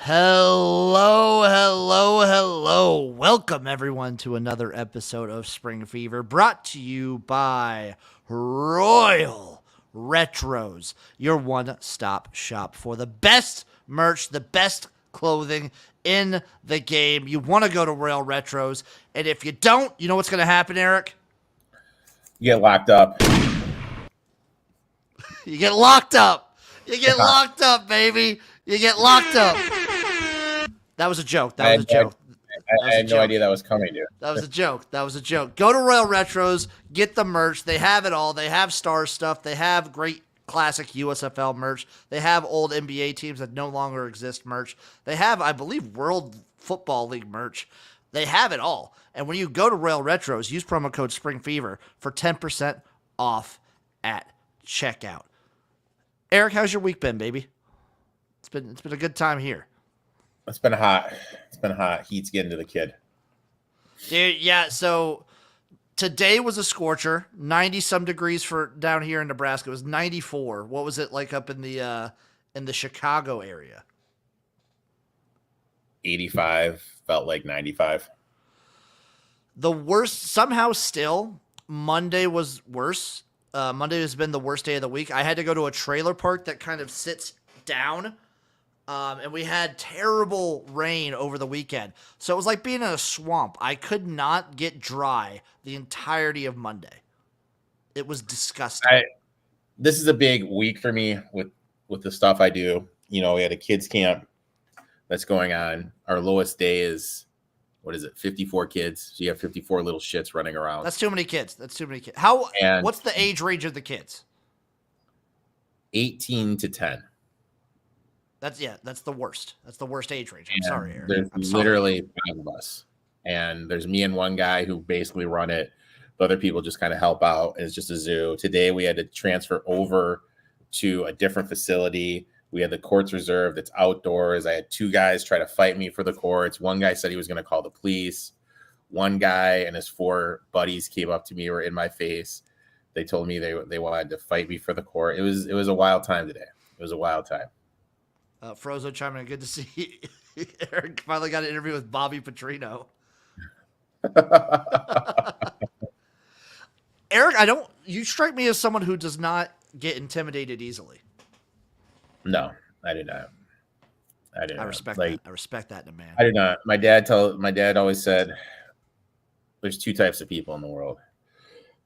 Hello, hello, hello. Welcome, everyone, to another episode of Spring Fever brought to you by Royal Retros, your one stop shop for the best merch, the best clothing in the game. You want to go to Royal Retros, and if you don't, you know what's going to happen, Eric? You get locked up. You get locked up. You get locked up, baby. You get locked up. That was a joke. That was a joke. I had no idea that was coming, dude. That was a joke. That was a joke. Go to Royal Retros, get the merch. They have it all. They have star stuff. They have great classic USFL merch. They have old NBA teams that no longer exist merch. They have, I believe, World Football League merch. They have it all. And when you go to Royal Retros, use promo code SPRINGFEVER for 10% off at checkout. Eric, how's your week been, baby? It's been a good time here. It's been hot. It's been hot. Heat's getting to the kid. Dude, yeah, so today was a scorcher, 90-some degrees for down here in Nebraska. It was 94. What was it like up in the Chicago area? 85, felt like 95. The worst, somehow still, Monday was worse. Monday has been the worst day of the week. I had to go to a trailer park that kind of sits down. And we had terrible rain over the weekend. So it was like being in a swamp. I could not get dry the entirety of Monday. It was disgusting. This is a big week for me with the stuff I do. You know, we had a kids camp that's going on. Our lowest day is, 54 kids. So you have 54 little shits running around. That's too many kids. What's the age range of the kids? 18 to 10. That's the worst. That's the worst age range. I'm sorry, Eric. There's literally 5 of us. And there's me and one guy who basically run it. The other people just kind of help out. And it's just a zoo. Today we had to transfer over to a different facility. We had the courts reserved. It's outdoors. I had 2 guys try to fight me for the courts. One guy said he was going to call the police. One guy and his 4 buddies came up to me, were in my face. They told me they wanted to fight me for the court. It was a wild time today. It was a wild time. Frozo chiming in. Good to see you. Eric finally got an interview with Bobby Petrino. Eric, you strike me as someone who does not get intimidated easily. No, I did not. I respect that. I respect that in a man. I did not. My dad always said there's 2 types of people in the world.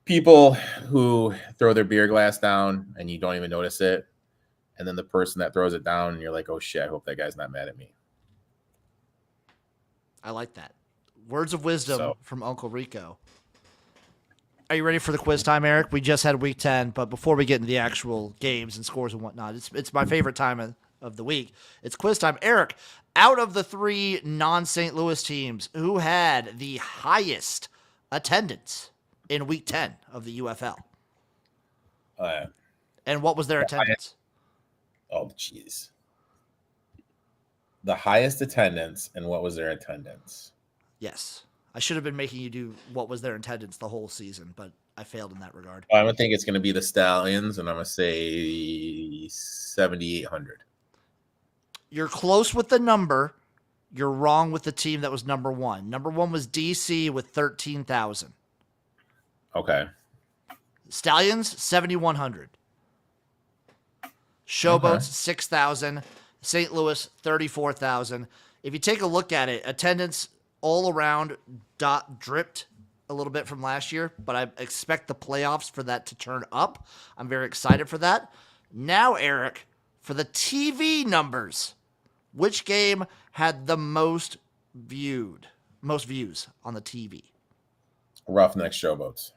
People who throw their beer glass down and you don't even notice it. And then the person that throws it down and you're like, oh shit, I hope that guy's not mad at me. I like that. Words of wisdom from Uncle Rico. Are you ready for the quiz time, Eric? We just had week 10, but before we get into the actual games and scores and whatnot, it's my favorite time of the week. It's quiz time. Eric, out of the 3 non-St. Louis teams, who had the highest attendance in week 10 of the UFL? And what was their attendance? Oh, jeez. The highest attendance, and what was their attendance? Yes. I should have been making you do what was their attendance the whole season, but I failed in that regard. I would think it's going to be the Stallions, and I'm going to say 7,800. You're close with the number. You're wrong with the team that was number 1. Number 1 was DC with 13,000. Okay. Stallions, 7,100. Showboats, 6,000. St. Louis, 34,000. If you take a look at it, attendance all around dripped a little bit from last year, but I expect the playoffs for that to turn up. I'm very excited for that. Now, Eric, for the TV numbers, which game had the most views on the TV? Roughnecks Showboats.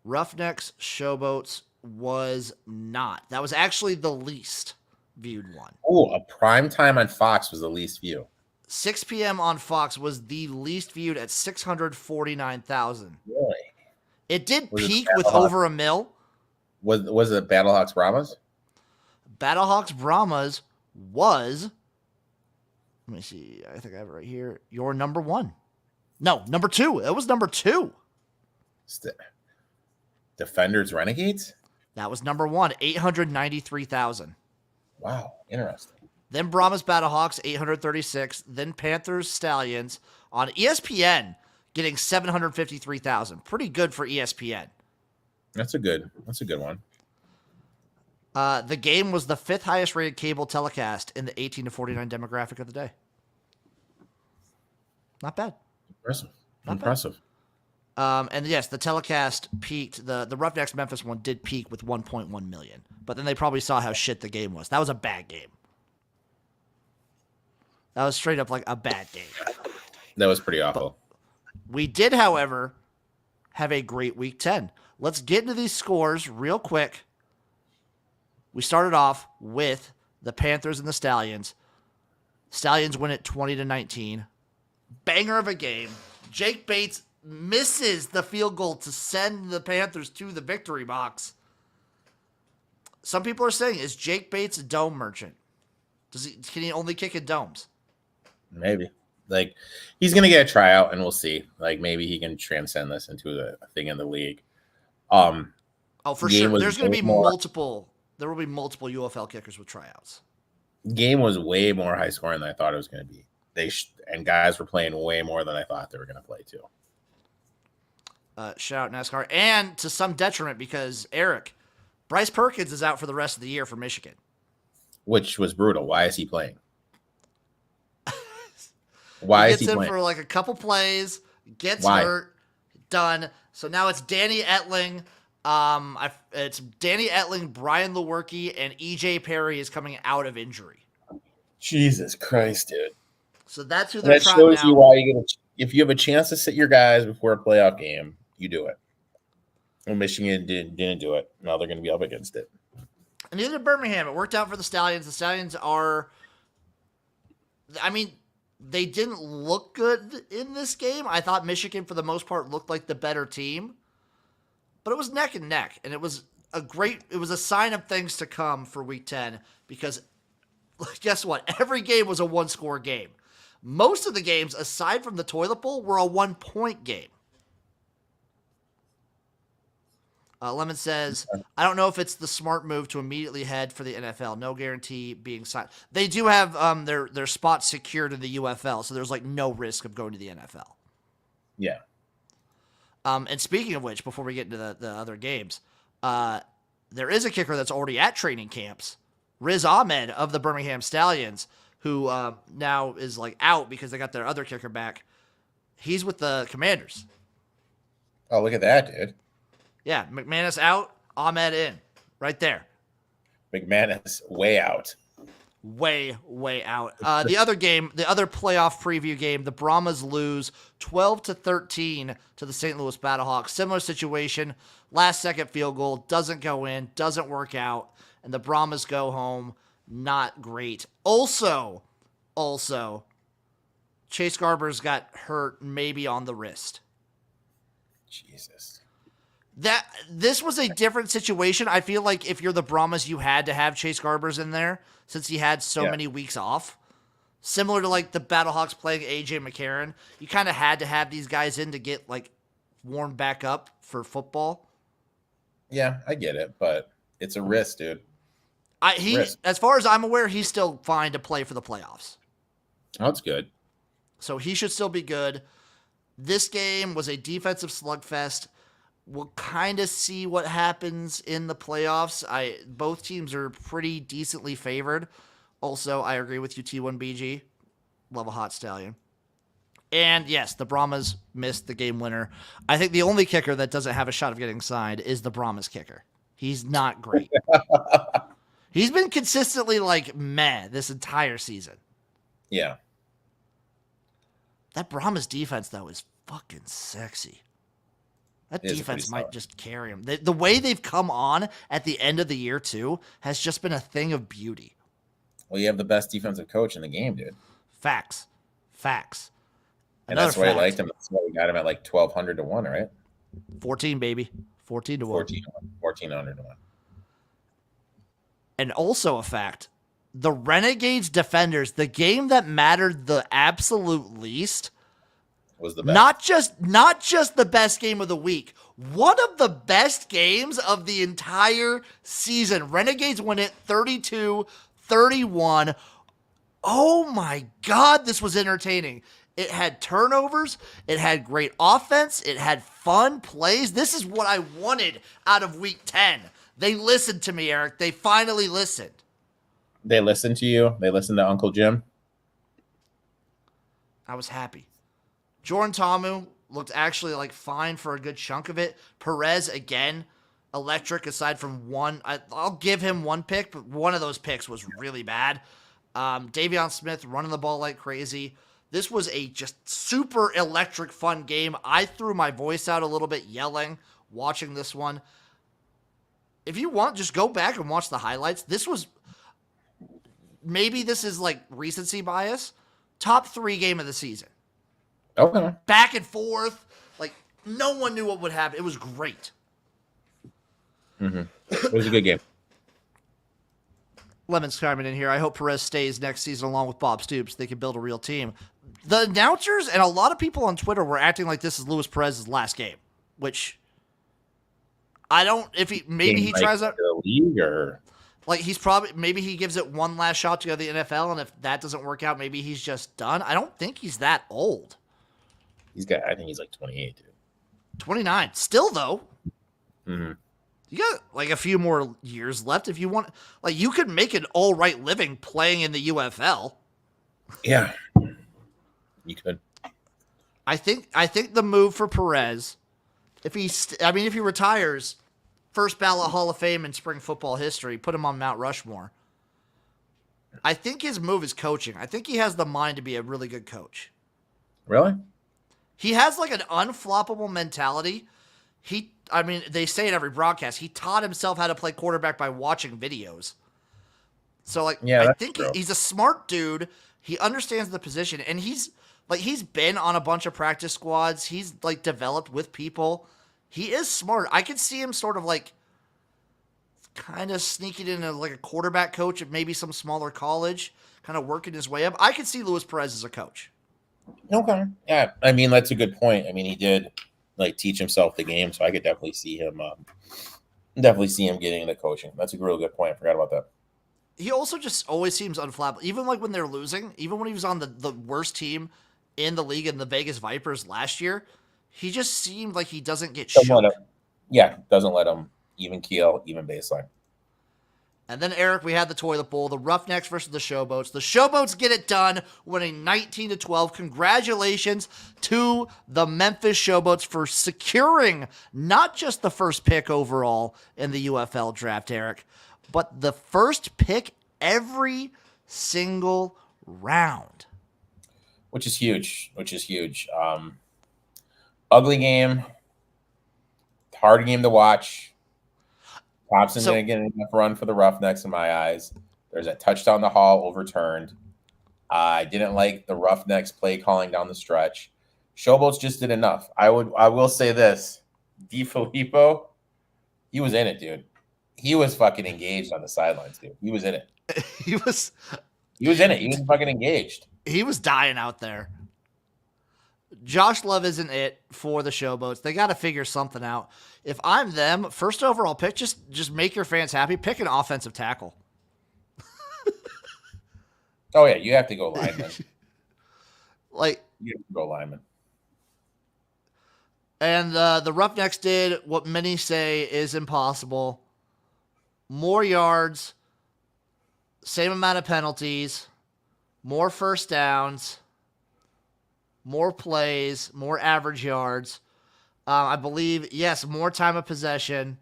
Roughnecks Showboats was not. That was actually the least viewed one. Oh, a prime time on Fox was the least viewed. 6 p.m. on Fox was the least viewed at 649,000. Really? It did peak with over a mil. Was it Battlehawks Brahmas? Battlehawks Brahmas was, let me see, I think I have it right here, your number 1. No, number 2. It was number 2. Defenders Renegades? That was number 1, 893,000. Wow, interesting. then Brahmas Battlehawks 836, then Panthers Stallions on ESPN getting 753,000. Pretty good for ESPN. That's a good one. The game was the 5th highest rated cable telecast in the 18 to 49 demographic of the day. Not bad. Impressive. And yes, the telecast peaked. The Roughnecks Memphis one did peak with 1.1 million, but then they probably saw how shit the game was. That was a bad game. That was straight up like a bad game. That was pretty awful. But we did, however, have a great week 10. Let's get into these scores real quick. We started off with the Panthers and the Stallions. Stallions win it 20-19. Banger of a game. Jake Bates misses the field goal to send the Panthers to the victory box. Some people are saying, is Jake Bates a dome merchant? Can he only kick in domes? Maybe. Like, he's going to get a tryout, and we'll see. Like, maybe he can transcend this into a thing in the league. Oh, for sure. There's going to be multiple. There will be multiple UFL kickers with tryouts. Game was way more high scoring than I thought it was going to be. And guys were playing way more than I thought they were going to play too. Shout out NASCAR, and to some detriment because Erik, Bryce Perkins is out for the rest of the year for Michigan, which was brutal. Why is he playing? Why is he playing? For like a couple plays, gets hurt, done. So now it's Danny Etling. It's Danny Etling, Brian Lewerke, and EJ Perry is coming out of injury. Jesus Christ, dude. So that's who they're trying. That shows you why if you have a chance to sit your guys before a playoff game, you do it. Well, Michigan didn't do it. Now they're going to be up against it. And neither did Birmingham. It worked out for the Stallions. The Stallions are, I mean, they didn't look good in this game. I thought Michigan, for the most part, looked like the better team. But it was neck and neck. And it was a sign of things to come for Week 10 because guess what? Every game was a one-score game. Most of the games, aside from the toilet bowl, were a 1-point game. Lemon says, I don't know if it's the smart move to immediately head for the NFL. No guarantee being signed. They do have their spots secured in the UFL, so there's like no risk of going to the NFL. Yeah. And speaking of which, before we get into the other games, there is a kicker that's already at training camps, Riz Ahmed of the Birmingham Stallions, who now is like out because they got their other kicker back. He's with the Commanders. Oh, look at that, dude. Yeah, McManus out, Ahmed in. Right there. McManus way out. Way out. The other game, the other playoff preview game, the Brahmas lose 12-13 to the St. Louis Battlehawks. Similar situation. Last second field goal doesn't go in, doesn't work out, and the Brahmas go home. Not great. Also, Chase Garber's got hurt maybe on the wrist. Jesus. This was a different situation. I feel like if you're the Brahmas, you had to have Chase Garbers in there since he had so many weeks off. Similar to like the Battlehawks playing AJ McCarron. You kind of had to have these guys in to get like warmed back up for football. Yeah, I get it, but it's a risk, dude. As far as I'm aware, he's still fine to play for the playoffs. Oh, that's good. So he should still be good. This game was a defensive slugfest. We'll kind of see what happens in the playoffs. Both teams are pretty decently favored. Also, I agree with you, T1BG. Love a hot stallion. And yes, the Brahmas missed the game winner. I think the only kicker that doesn't have a shot of getting signed is the Brahmas kicker. He's not great. He's been consistently like meh this entire season. Yeah. That Brahmas defense, though, is fucking sexy. That defense might just carry them. The way they've come on at the end of the year, too, has just been a thing of beauty. Well, you have the best defensive coach in the game, dude. Facts. And that's why I liked him. That's why we got him at like 1,200 to 1, right? 14, baby. 14 to 1. 1,400 to 1. And also a fact, the Renegades defenders, the game that mattered the absolute least, was the best. Not just the best game of the week. One of the best games of the entire season. Renegades win it 32-31. Oh my God, this was entertaining. It had turnovers. It had great offense. It had fun plays. This is what I wanted out of week 10. They listened to me, Eric. They finally listened. They listened to you. They listened to Uncle Jim. I was happy. Jordan Ta'amu looked actually like fine for a good chunk of it. Perez, again, electric aside from one. I'll give him one pick, but one of those picks was really bad. Davion Smith running the ball like crazy. This was a just super electric, fun game. I threw my voice out a little bit yelling, watching this one. If you want, just go back and watch the highlights. This was, maybe this is like recency bias, top 3 game of the season. Okay. Back and forth. Like, no one knew what would happen. It was great. Mm-hmm. It was a good game. Lemon's coming in here. I hope Perez stays next season along with Bob Stoops. They can build a real team. The announcers and a lot of people on Twitter were acting like this is Luis Perez's last game, which I don't, if he, maybe he tries out the league or like he's probably, maybe he gives it one last shot to go to the NFL. And if that doesn't work out, maybe he's just done. I don't think he's that old. I think he's like 28, dude. 29. Still though. Mm-hmm. You got like a few more years left if you want. Like you could make an all right living playing in the UFL. Yeah, you could. I think the move for Perez, if he retires, first ballot Hall of Fame in spring football history, put him on Mount Rushmore. I think his move is coaching. I think he has the mind to be a really good coach. Really? He has like an unfloppable mentality. They say it every broadcast. He taught himself how to play quarterback by watching videos. So like, yeah, I think he's a smart dude. He understands the position, and he's been on a bunch of practice squads. He's like developed with people. He is smart. I could see him sort of like kind of sneaking in like a quarterback coach at maybe some smaller college, kind of working his way up. I could see Luis Perez as a coach. Okay. Yeah, I mean that's a good point. I mean he did like teach himself the game, so I could definitely see him getting into coaching. That's a real good point. I forgot about that. He also just always seems unflappable. Even like when they're losing, even when he was on the worst team in the league in the Vegas Vipers last year, he just seemed like he doesn't get shook. Doesn't let him even keel, even baseline. And then, Eric, we had the toilet bowl, the Roughnecks versus the Showboats. The Showboats get it done, winning 19-12. Congratulations to the Memphis Showboats for securing not just the first pick overall in the UFL draft, Eric, but the first pick every single round. Which is huge. Ugly game. Hard game to watch. Thompson didn't get enough run for the Roughnecks in my eyes. There's a touchdown to Hall overturned. I didn't like the Roughnecks play calling down the stretch. Showboats just did enough. I will say this. DeFilippo, he was in it, dude. He was fucking engaged on the sidelines, dude. He was in it. He was in it. He was fucking engaged. He was dying out there. Josh Love isn't it for the Showboats. They got to figure something out. If I'm them, first overall pick, just make your fans happy. Pick an offensive tackle. Oh, yeah. You have to go lineman. You have to go lineman. And the Roughnecks did what many say is impossible. More yards, same amount of penalties, more first downs, more plays, more average yards. I believe, yes, more time of possession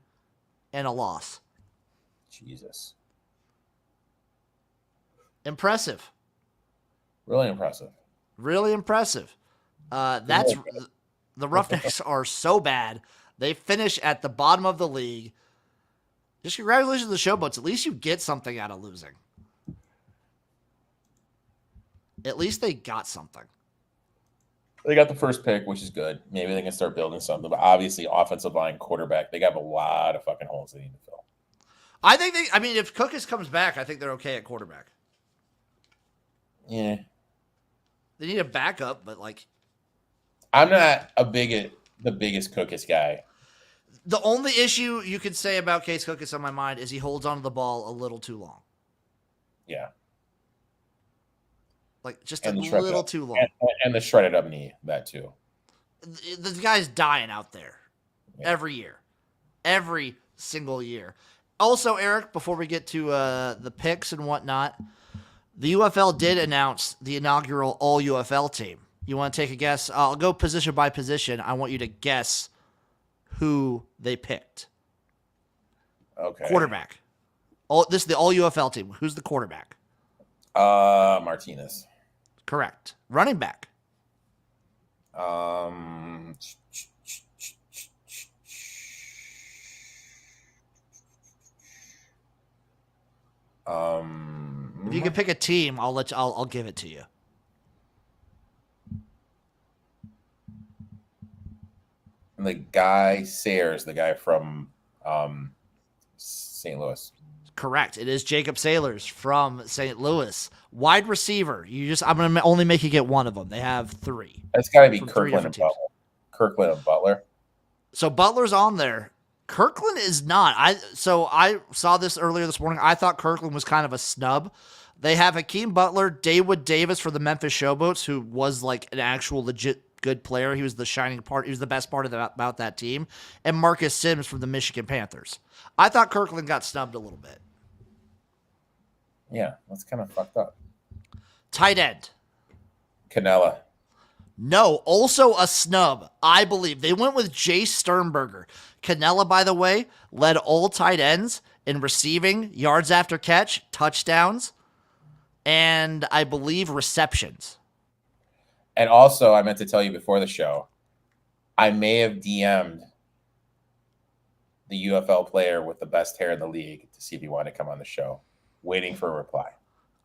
and a loss. Jesus. Impressive. Really impressive. Really impressive. The Roughnecks are so bad. They finish at the bottom of the league. Just congratulations to the Showboats. At least you get something out of losing. At least they got something. They got the first pick, which is good. Maybe they can start building something. But obviously, offensive line, quarterback, they got a lot of fucking holes they need to fill. I think if Cookus comes back, I think they're okay at quarterback. Yeah. They need a backup, but like. I'm not the biggest Cookus guy. The only issue you could say about Case Cookus on my mind is he holds onto the ball a little too long. Yeah. Like just a And the little too long. and the shredded up knee, that too. The guy's dying out there Yeah. every year, every single year. Also, Eric, before we get to the picks and whatnot, the UFL did announce the inaugural all UFL team. You want to take a guess? I'll go position by position. I want you to guess who they picked. Okay. Quarterback. This is the all UFL team. Who's the quarterback? Martinez. Correct. Running back. If you can pick a team, I'll give it to you. The guy Sayers, the guy from St. Louis. Correct. It is Jacob Sailors from St. Louis. Wide receiver. I'm going to only make you get one of them. They have three. That's got to be from Kirkland and Butler. Kirkland and Butler. So Butler's on there. Kirkland is not. I saw this earlier this morning. I thought Kirkland was kind of a snub. They have Hakeem Butler, Dawood Davis for the Memphis Showboats, who was like an actual legit good player. He was the shining part. He was the best part about that team. And Marcus Sims from the Michigan Panthers. I thought Kirkland got snubbed a little bit. Yeah, that's kind of fucked up. Tight end. Canella. No, also a snub, I believe. They went with Jay Sternberger. Canella, by the way, led all tight ends in receiving, yards after catch, touchdowns, and I believe receptions. And also, I meant to tell you before the show, I may have DM'd the UFL player with the best hair in the league to see if he wanted to come on the show, waiting for a reply.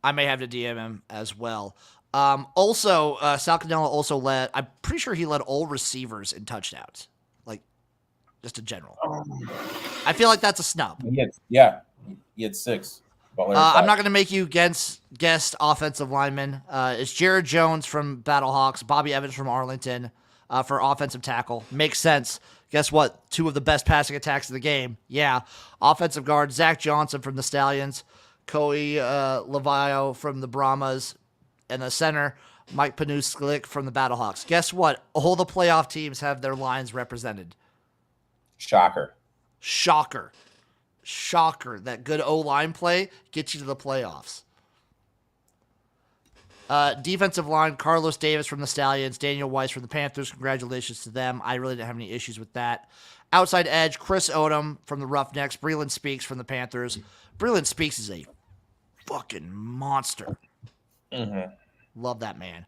I may have to DM him as well. Also, Sal Canella also led, I'm pretty sure he led all receivers in touchdowns, like just in general. I feel like that's a snub. He had 6. I'm not going to make you guess offensive linemen. It's Jared Jones from Battlehawks, Bobby Evans from Arlington for offensive tackle. Makes sense. Guess what? 2 of the best passing attacks in the game. Yeah. Offensive guard, Zach Johnson from the Stallions, Coey Levayo from the Brahmas, and the center, Mike Panuskalik from the Battlehawks. Guess what? All the playoff teams have their lines represented. Shocker. That good O-line play gets you to the playoffs. Defensive line, Carlos Davis from the Stallions, Daniel Weiss from the Panthers. Congratulations to them. I really didn't have any issues with that. Outside edge, Chris Odom from the Roughnecks, Breland Speaks from the Panthers. Breland Speaks is a fucking monster. Mm-hmm. Love that man.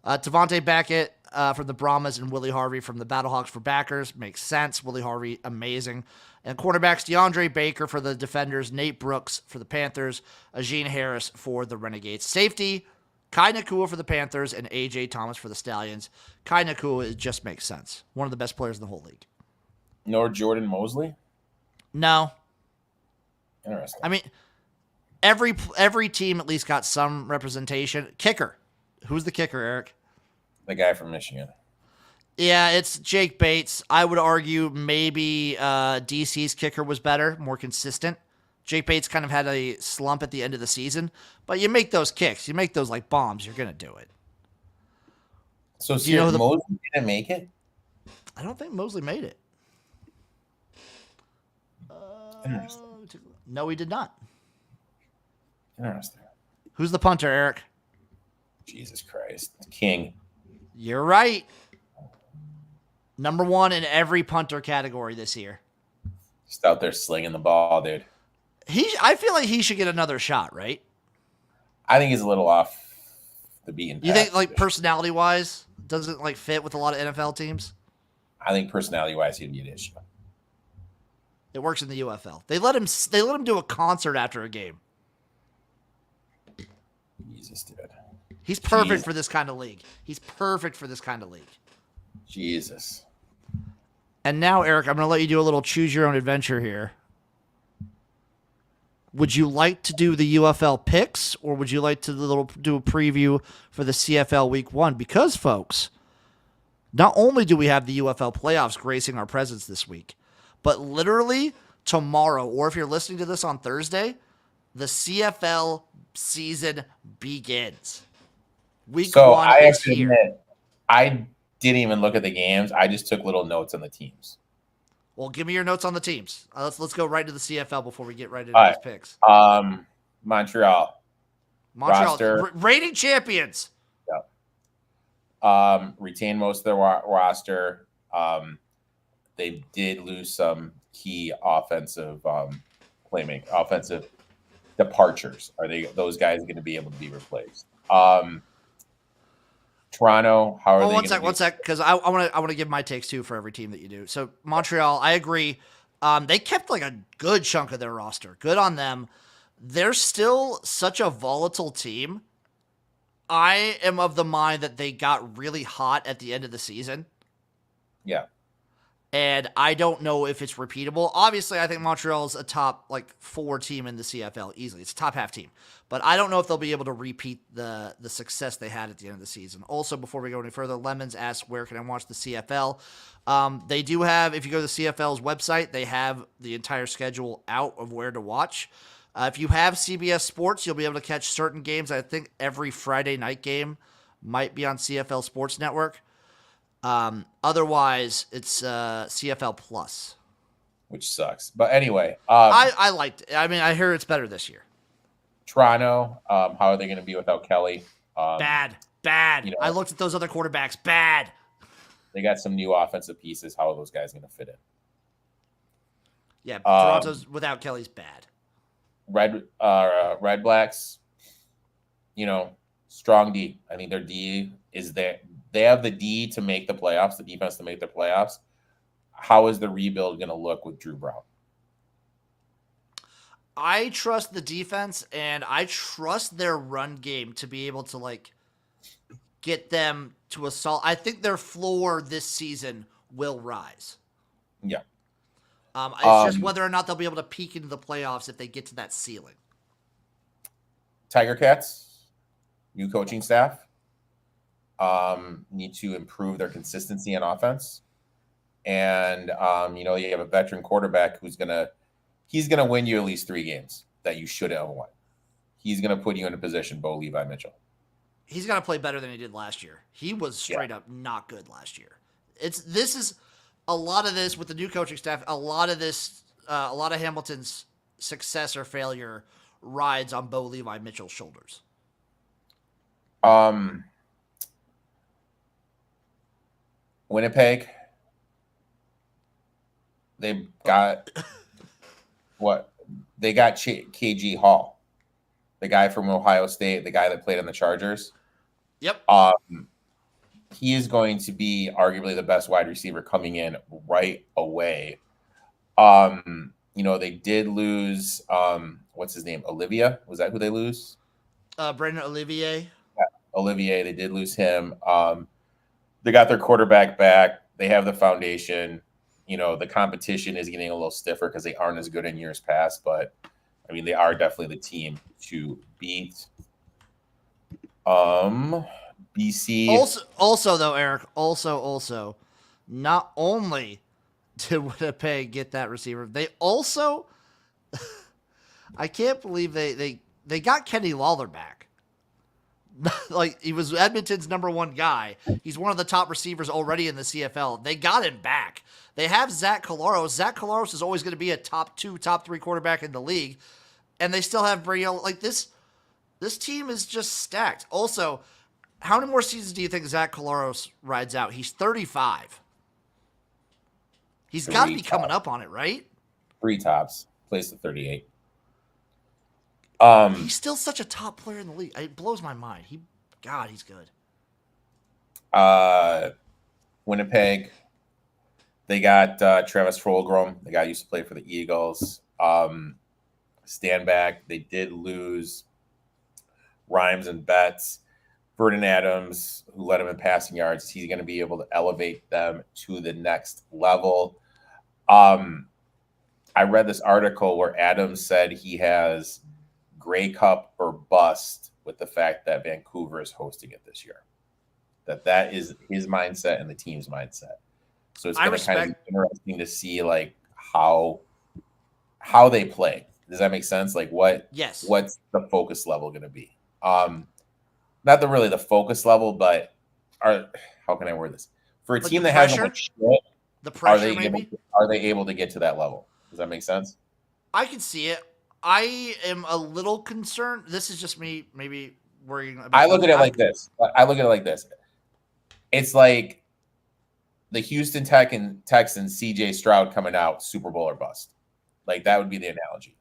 Devontae Beckett from the Brahmas and Willie Harvey from the Battlehawks for backers. Makes sense. Willie Harvey, amazing. And quarterbacks, DeAndre Baker for the Defenders, Nate Brooks for the Panthers, Ajeen Harris for the Renegades. Safety, Kai Nakua for the Panthers and A.J. Thomas for the Stallions. Kai Nakua, it just makes sense. One of the best players in the whole league. Nor Jordan Mosley? No. Interesting. I mean, every team at least got some representation. Kicker. Who's the kicker, Eric? The guy from Michigan. Yeah, it's Jake Bates. I would argue maybe DC's kicker was better, more consistent. Jake Bates kind of had a slump at the end of the season, but you make those kicks, you make those like bombs, you're going to do it. So Mosley didn't make it? I don't think Mosley made it. No, he did not. Interesting. Who's the punter, Eric? Jesus Christ. King. You're right. Number 1 in every punter category this year. Just out there slinging the ball, dude. I feel like he should get another shot, right? I think he's a little off the beaten path. You think, like, personality-wise, doesn't, like, fit with a lot of NFL teams? I think personality-wise, he'd be an issue. It works in the UFL. They let him do a concert after a game. Jesus, dude. He's perfect for this kind of league. Jesus. And now, Eric, I'm going to let you do a little choose your own adventure here. Would you like to do the UFL picks, or would you like to do a preview for the CFL Week 1? Because, folks, not only do we have the UFL playoffs gracing our presence this week, but literally tomorrow, or if you're listening to this on Thursday, the CFL season begins. Week So one I is have to here. admit, I didn't even look at the games. I just took little notes on the teams. Well, give me your notes on the teams. Let's go right to the CFL before we get right into All these right. picks. Montreal Montreal, roster. reigning champions. Yeah. Retain most of their roster. They did lose some key offensive offensive departures. Are those guys going to be able to be replaced? Toronto, how are they going to do? One sec, because I want to give my takes too for every team that you do. So Montreal, I agree. They kept like a good chunk of their roster. Good on them. They're still such a volatile team. I am of the mind that they got really hot at the end of the season. Yeah. And I don't know if it's repeatable. Obviously, I think Montreal's a top 4 team in the CFL easily. It's a top half team. But I don't know if they'll be able to repeat the success they had at the end of the season. Also, before we go any further, Lemons asked, where can I watch the CFL? They do have, if you go to the CFL's website, they have the entire schedule out of where to watch. If you have CBS Sports, you'll be able to catch certain games. I think every Friday night game might be on CFL Sports Network. Otherwise, it's CFL Plus, which sucks. But anyway, I liked it. I mean, I hear it's better this year. Toronto, how are they going to be without Kelly? Bad. I looked at those other quarterbacks. Bad. They got some new offensive pieces. How are those guys going to fit in? Yeah, Toronto's without Kelly's bad. Red Blacks, strong D. I think their D is there. They have the D to make the playoffs, the defense to make the playoffs. How is the rebuild going to look with Drew Brown? I trust the defense, and I trust their run game to be able to get them to assault. I think their floor this season will rise. Yeah. It's just whether or not they'll be able to peak into the playoffs if they get to that ceiling. Tiger Cats, new coaching staff. Need to improve their consistency on offense. And, you have a veteran quarterback he's going to win you at least 3 games that you should have won. He's going to put you in a position, Bo Levi Mitchell. He's going to play better than he did last year. He was straight up not good last year. This is a lot of this with the new coaching staff. A lot of Hamilton's success or failure rides on Bo Levi Mitchell's shoulders. Winnipeg, they got what? They got KG Hall, the guy from Ohio State, the guy that played on the Chargers. Yep. He is going to be arguably the best wide receiver coming in right away. They did lose what's his name? Olivia? Was that who they lose? Brendan Olivier. Yeah, Olivier, they did lose him. They got their quarterback back. They have the foundation. The competition is getting a little stiffer because they aren't as good in years past, but I mean, they are definitely the team to beat. BC. Also though, Eric, not only did Winnipeg get that receiver, they also I can't believe they got Kenny Lawler back. He was Edmonton's number 1 guy. He's one of the top receivers already in the CFL. They got him back. They have Zach Collaros. Zach Collaros is always going to be a top 2, top 3 quarterback in the league. And they still have Brielle. This team is just stacked. Also, how many more seasons do you think Zach Collaros rides out? He's 35. He's got to be coming up on it, right? 3 tops. Plays to 38. He's still such a top player in the league. It blows my mind. He's good. Winnipeg, they got Travis Fulgrom. The guy used to play for the Eagles. Stand back. They did lose Rhymes and Betts. Vernon Adams, who led him in passing yards, he's going to be able to elevate them to the next level. I read this article where Adams said he has Grey Cup or bust with the fact that Vancouver is hosting it this year. That is his mindset and the team's mindset. So it's going to kind of be interesting to see how they play. Does that make sense? What's the focus level going to be? not really the focus level, but how can I word this? For a Like team the that hasn't pressure? won shit, The pressure, maybe? are they able to get to that level? Does that make sense? I can see it. I am a little concerned. This is just me maybe worrying I about look the. at it like this. It's like the Houston Texans, CJ Stroud coming out, Super Bowl or bust. Like that would be the analogy.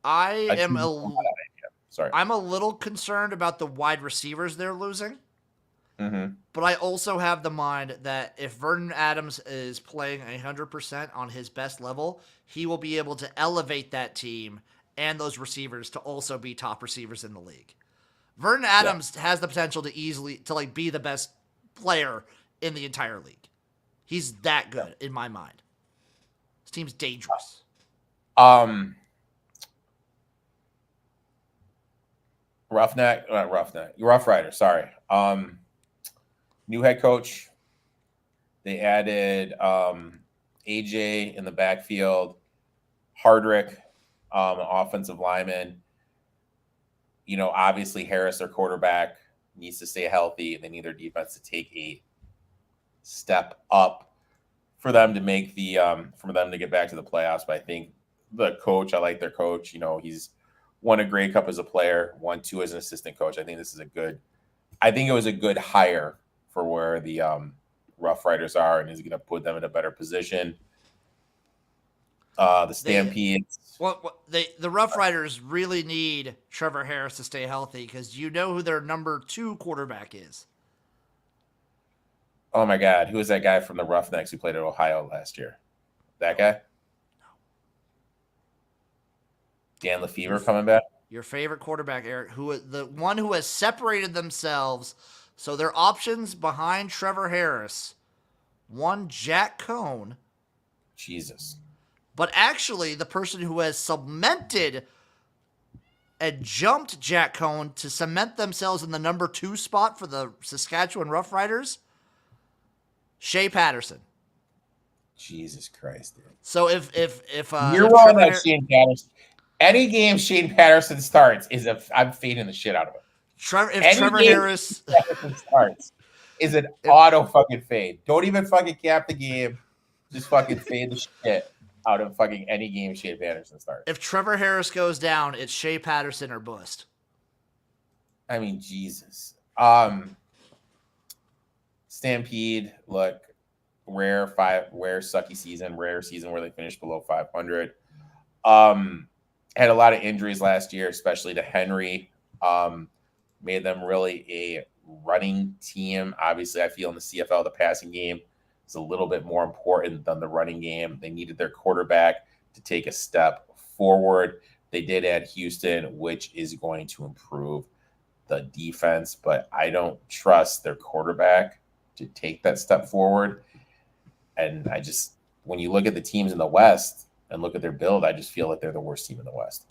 I A am team- Sorry. I'm a little concerned about the wide receivers they're losing. Mm-hmm. But I also have the mind that if Vernon Adams is playing 100% on his best level, he will be able to elevate that team and those receivers to also be top receivers in the league. Vernon Adams has the potential to like be the best player in the entire league. He's that good in my mind. His team's dangerous. Rough Rider. Sorry. New head coach. They added AJ in the backfield, Hardrick, offensive lineman. You know, obviously Harris, their quarterback, needs to stay healthy. They need their defense to take a step up for them to make for them to get back to the playoffs. But I think I like their coach. You know, he's won a Grey Cup as a player, won 2 as an assistant coach. I think it was a good hire for where the Rough Riders are, and is going to put them in a better position. The Stampedes. The Rough Riders really need Trevor Harris to stay healthy because you know who their number 2 quarterback is. Oh my God, who is that guy from the Roughnecks who played at Ohio last year? That guy? No. Dan Lefevre coming back? Your favorite quarterback, Eric, the one who has separated themselves. So their options behind Trevor Harris, one Jack Cohn. Jesus. But actually, the person who has cemented and jumped Jack Cohn to cement themselves in the number 2 spot for the Saskatchewan Roughriders, Shea Patterson. Jesus Christ, dude. So if you're wrong about Shane Patterson, any game Shane Patterson starts I'm fading the shit out of him. Trevor Harris starts is an auto fucking fade. Don't even fucking cap the game. Just fucking fade the shit out of fucking any game Shea Patterson starts. If Trevor Harris goes down, it's Shea Patterson or bust. I mean, Jesus. Stampede, look, rare sucky season, rare season where they finished below 500. Had a lot of injuries last year, especially to Henry. Made them really a running team. Obviously, I feel in the CFL, the passing game is a little bit more important than the running game. They needed their quarterback to take a step forward. They did add Houston, which is going to improve the defense, but I don't trust their quarterback to take that step forward. And when you look at the teams in the West and look at their build, I just feel like they're the worst team in the West.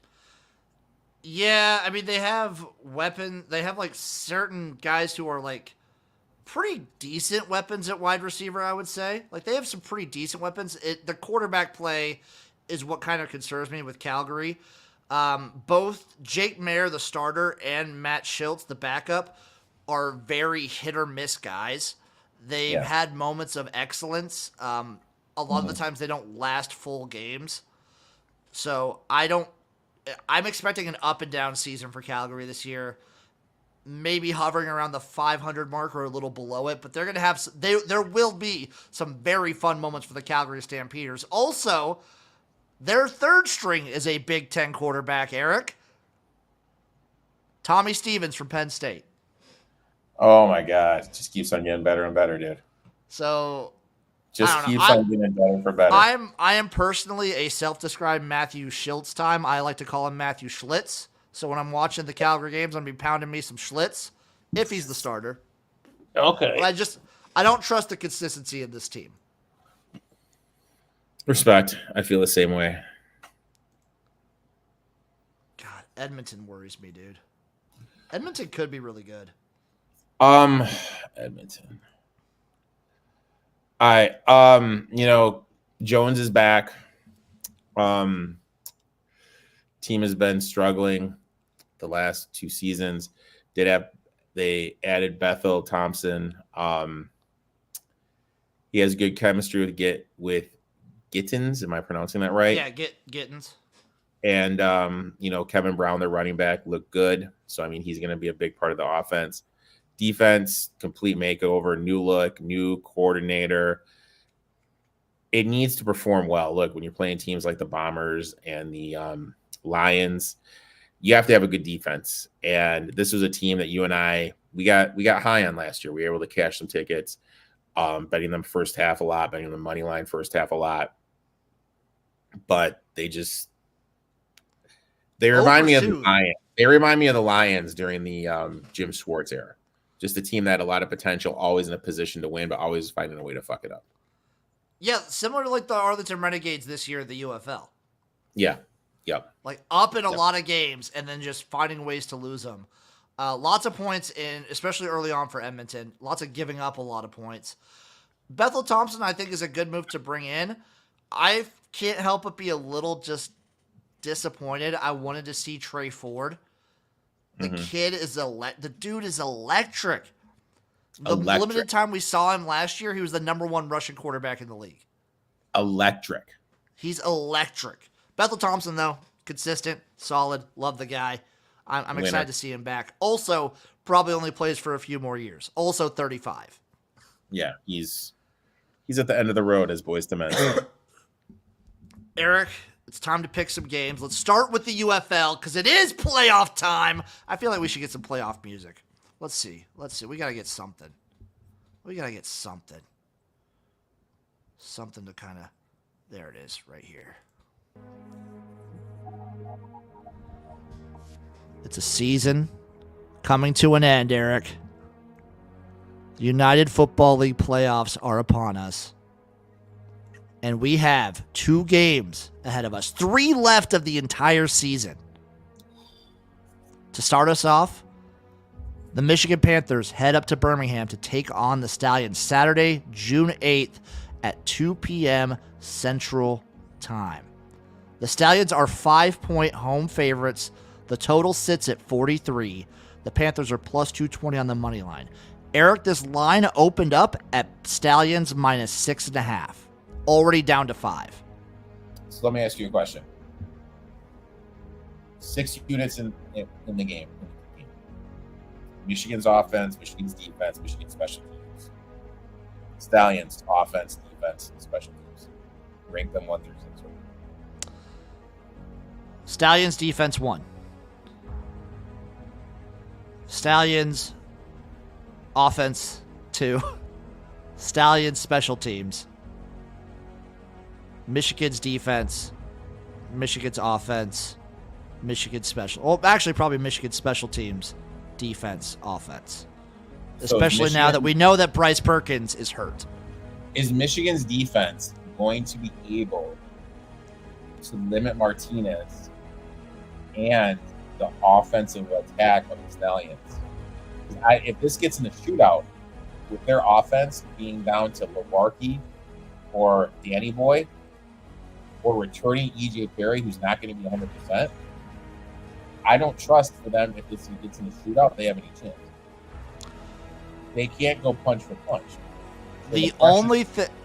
Yeah, I mean, they have They have like certain guys who are like pretty decent weapons at wide receiver, I would say. Like they have some pretty decent weapons. The quarterback play is what kind of concerns me with Calgary. Both Jake Mayer, the starter, and Matt Schultz, the backup, are very hit or miss guys. They've had moments of excellence. A lot of the times they don't last full games. So I'm expecting an up and down season for Calgary this year. Maybe hovering around the 500 mark or a little below it, but they're going to have there will be some very fun moments for the Calgary Stampeders. Also, their third string is a Big Ten quarterback, Eric. Tommy Stevens from Penn State. Oh my God. It just keeps on getting better and better, dude. So just keeps on getting better for better. I am personally a self-described Matthew Schultz time. I like to call him Matthew Schlitz. So when I'm watching the Calgary games, I'm going to be pounding me some Schlitz if he's the starter. Okay. But I don't trust the consistency of this team. Respect. I feel the same way. God, Edmonton worries me, dude. Edmonton could be really good. Edmonton. Jones is back. Team has been struggling the last 2 seasons. They added Bethel Thompson. He has good chemistry with Gittins. Am I pronouncing that right? Yeah, Gittins. And Kevin Brown, their running back, looked good. So I mean, he's going to be a big part of the offense. Defense, complete makeover, new look, new coordinator. It needs to perform well. Look, when you're playing teams like the Bombers and the Lions, you have to have a good defense. And this was a team that you and I we got high on last year. We were able to cash some tickets, betting them first half a lot, betting them money line first half a lot. But they remind me of the Lions. They remind me of the Lions during the Jim Schwartz era. Just a team that had a lot of potential, always in a position to win, but always finding a way to fuck it up. Yeah, similar to like the Arlington Renegades this year at the UFL. Yeah. Yep. Like up in a lot of games and then just finding ways to lose them. Lots of points especially early on for Edmonton. Lots of giving up a lot of points. Bethel Thompson, I think, is a good move to bring in. I can't help but be a little just disappointed. I wanted to see Trey Ford. The kid is the dude is electric. The limited time we saw him last year, he was the number 1 rushing quarterback in the league. Electric. He's electric. Bethel Thompson, though, consistent, solid, love the guy. I'm excited to see him back. Also, probably only plays for a few more years. Also 35. Yeah, he's at the end of the road, as boys to men. Erik, it's time to pick some games. Let's start with the UFL because it is playoff time. I feel like we should get some playoff music. Let's see. We got to get something. Something to kind of... There it is, right here. It's a season coming to an end, Erik. The United Football League playoffs are upon us. And we have 2 games ahead of us. 3 left of the entire season. To start us off, the Michigan Panthers head up to Birmingham to take on the Stallions Saturday, June 8th at 2 p.m. Central Time. The Stallions are 5-point home favorites. The total sits at 43. The Panthers are plus 220 on the money line. Erik, this line opened up at Stallions minus 6.5. Already down to 5. So let me ask you a question. 6 units in the game. Michigan's offense, Michigan's defense, Michigan's special teams. Stallions offense, defense, and special teams. Rank them 1 through 6. Stallions defense 1. Stallions offense 2. Stallions special teams. Michigan's defense. Michigan's offense. Michigan special. Well, actually, probably Michigan special teams, defense, offense. Especially now that we know that Bryce Perkins is hurt. Is Michigan's defense going to be able to limit Martinez and the offensive attack of the Stallions? If this gets in a shootout, with their offense being down to Lewarke or Danny Boy, or returning EJ Perry, who's not going to be 100%, I don't trust for them if this gets in a shootout, they have any chance. They can't go punch for punch. So the only thing,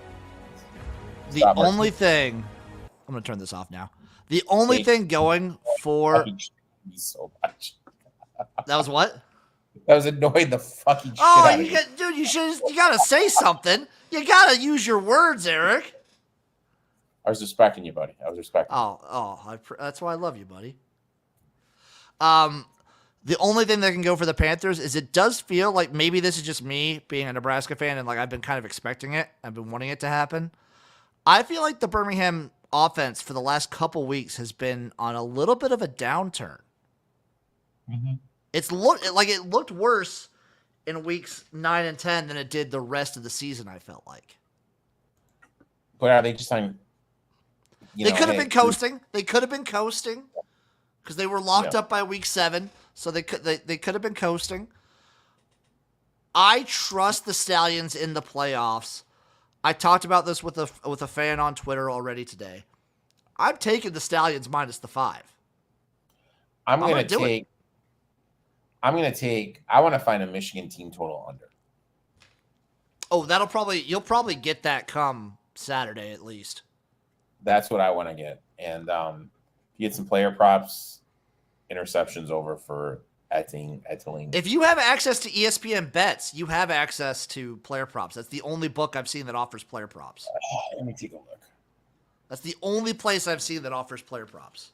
I'm going to turn this off now. The only thing going for so much. That was what? That was annoying the fucking shit out of me. Dude, you gotta say something. You gotta use your words, Erik. I was respecting you, buddy. I was respecting you. That's why I love you, buddy. The only thing that can go for the Panthers is it does feel like maybe this is just me being a Nebraska fan and like I've been kind of expecting it. I've been wanting it to happen. I feel like the Birmingham offense for the last couple weeks has been on a little bit of a downturn. Mm-hmm. It looked worse in weeks 9 and 10 than it did the rest of the season, I felt like. But are they just on... They could have been coasting. They could have been coasting because they were locked up by week 7. So they could have been coasting. I trust the Stallions in the playoffs. I talked about this with a fan on Twitter already today. I'm taking the Stallions minus the 5. I'm going to take I'm going to take, I want to find a Michigan team total under. Oh, you'll probably get that come Saturday at least. That's what I want to get. And get some player props, interceptions over for Etling. If you have access to ESPN bets, you have access to player props. That's the only book I've seen that offers player props. Let me take a look. That's the only place I've seen that offers player props.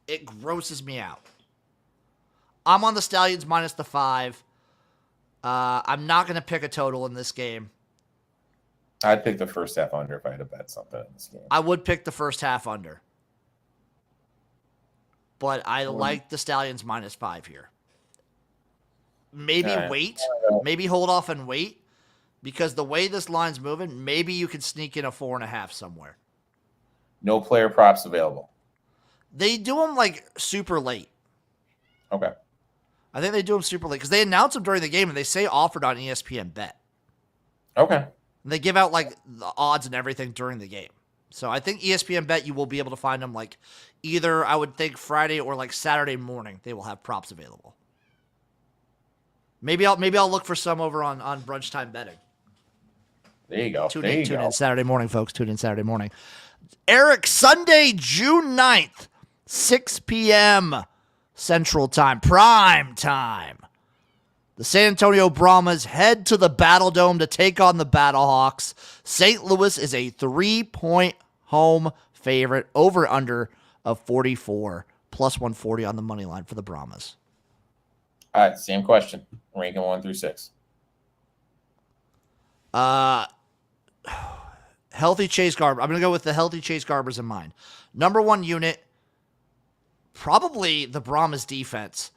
It grosses me out. I'm on the Stallions minus the 5. I'm not going to pick a total in this game. I'd pick the first half under if I had to bet something in this game. I would pick the first half under. But I like the Stallions minus 5 here. Maybe wait. Maybe hold off and wait. Because the way this line's moving, maybe you could sneak in a 4.5 somewhere. No player props available. They do them like super late. Okay. I think they do them super late because they announce them during the game and they say offered on ESPN Bet. Okay. And they give out like the odds and everything during the game. So I think ESPN Bet you will be able to find them like either I would think Friday or like Saturday morning they will have props available. Maybe I'll look for some over on Brunch Time Betting. There you go. Tune in Saturday morning, folks. Tune in Saturday morning. Erik, Sunday, June 9th, 6 p.m. Central Time, prime time. The San Antonio Brahmas head to the Battle Dome to take on the Battlehawks. St. Louis is a 3-point home favorite, over under of 44, plus 140 on the money line for the Brahmas. All right, same question. Ranking 1 through 6. Healthy Chase Garber. I'm going to go with the healthy Chase Garbers in mind. Number 1 unit, probably the Brahmas defense.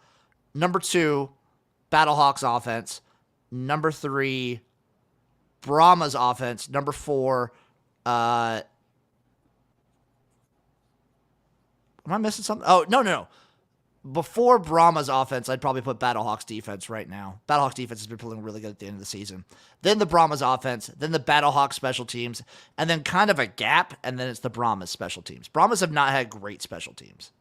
Number 2, Battlehawks offense. Number 3, Brahmas offense. Number 4, am I missing something? Oh, no. Before Brahma's offense, I'd probably put Battlehawks defense right now. Battlehawks defense has been playing really good at the end of the season. Then the Brahma's offense, then the Battlehawks special teams, and then kind of a gap, and then it's the Brahma's special teams. Brahmas have not had great special teams.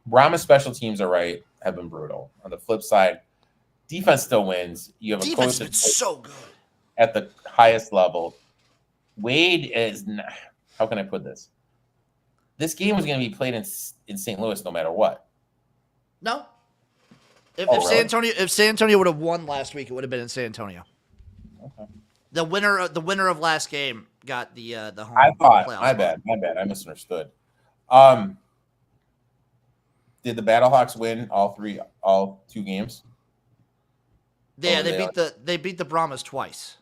Brahma's special teams have been brutal. On the flip side, defense still wins. You have a Defense coach has been so good at the highest level. Wade is not, how can I put this? This game was going to be played in St. Louis no matter what. No. If really? San Antonio would have won last week, it would have been in San Antonio. Okay. The winner of last game got the home. I thought playoff my spot. bad. I misunderstood. Did the Battlehawks win all 2 games? Yeah, they beat the Brahmas twice.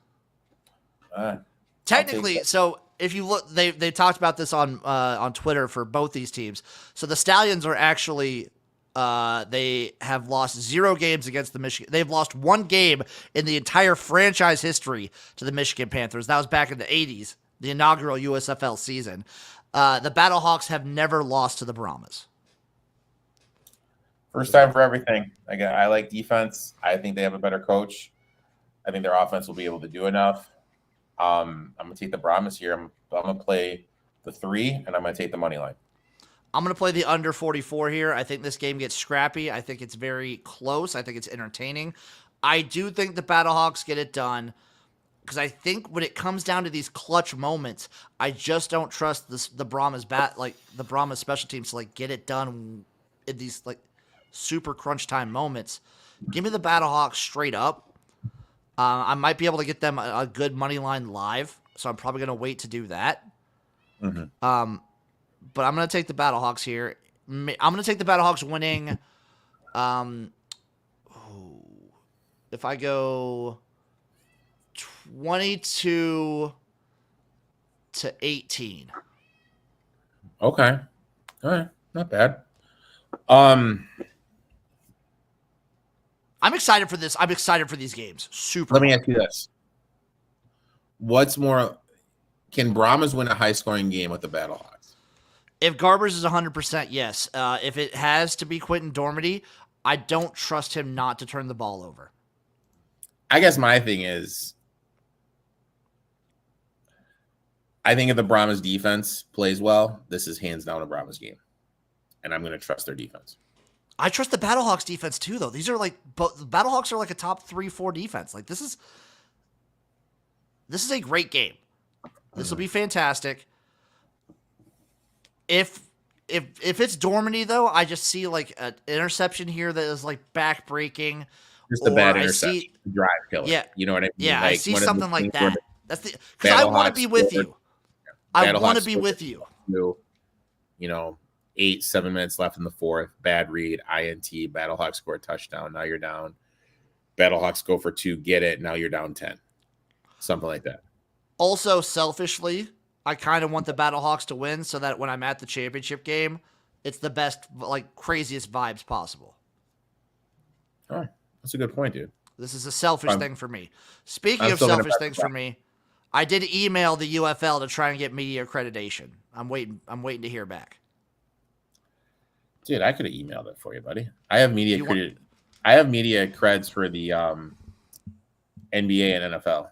Technically, Technically, so if you look, they talked about this on Twitter for both these teams. So the Stallions are actually they have lost 0 games against the Michigan. They've lost 1 game in the entire franchise history to the Michigan Panthers. That was back in the 80s, the inaugural USFL season. The Battlehawks have never lost to the Brahmas. first time for everything. Again, I like defense. I think they have a better coach. I think their offense will be able to do enough. I'm going to take the Brahmas here. I'm going to play the 3, and I'm going to take the money line. I'm going to play the under 44 here. I think this game gets scrappy. I think it's very close. I think it's entertaining. I do think the Battlehawks get it done because I think when it comes down to these clutch moments, I just don't trust the Brahmas the Brahmas special teams to get it done in these super crunch time moments. Give me the Battlehawks straight up. I might be able to get them a good money line live, so I'm probably going to wait to do that. Mm-hmm. But I'm going to take the Battlehawks here. I'm going to take the Battlehawks winning. If I go 22-18. Okay. All right. Not bad. I'm excited for this. I'm excited for these games. Super. Let me ask you this. What's more, can Brahmas win a high-scoring game with the Battlehawks? If Garbers is 100%, yes. If it has to be Quentin Dormady, I don't trust him not to turn the ball over. I guess my thing is, I think if the Brahmas defense plays well, this is hands down a Brahmas game. And I'm going to trust their defense. I trust the Battlehawks defense too, though. These are like, but the Battlehawks are like a top 3-4 defense. Like this is a great game. This will be fantastic. If it's Dormady though, I just see like an interception here that is like backbreaking. Just a bad interception, drive killer. Yeah, you know what I mean? Yeah, like, I see something like that. That's because I Battlehawks want to be with you. I want to be with you. You know, 7 minutes left in the fourth. Bad read, INT. Battlehawks score a touchdown. Now you're down. Battlehawks go for 2, get it. Now you're down 10. Something like that. Also, selfishly, I kind of want the Battlehawks to win so that when I'm at the championship game, it's the best, like, craziest vibes possible. All right. That's a good point, dude. This is a selfish thing for me. Speaking of selfish things for me, I did email the UFL to try and get media accreditation. I'm waiting to hear back. Dude, I could have emailed it for you, buddy. I have media creds for the NBA and NFL.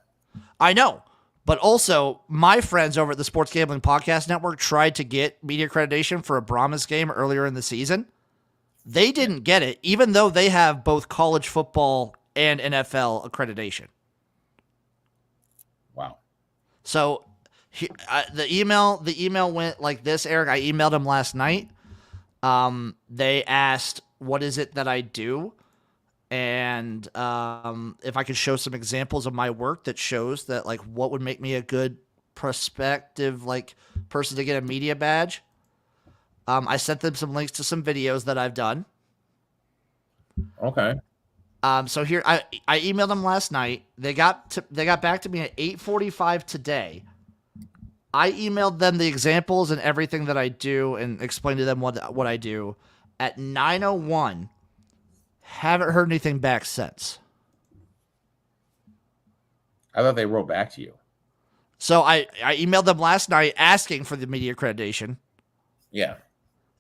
I know. But also, my friends over at the Sports Gambling Podcast Network tried to get media accreditation for a Brahmas game earlier in the season. They didn't get it, even though they have both college football and NFL accreditation. Wow. So the email went like this, Eric. I emailed them last night. They asked, what is it that I do? And if I could show some examples of my work that shows that, like, what would make me a good prospective, like, person to get a media badge. I sent them some links to some videos that I've done. Okay. So here, I emailed them last night. They got back to me at 8:45 today. I emailed them the examples and everything that I do and explained to them what I do. At 9:01, haven't heard anything back since. I thought they wrote back to you. So I emailed them last night asking for the media accreditation. Yeah.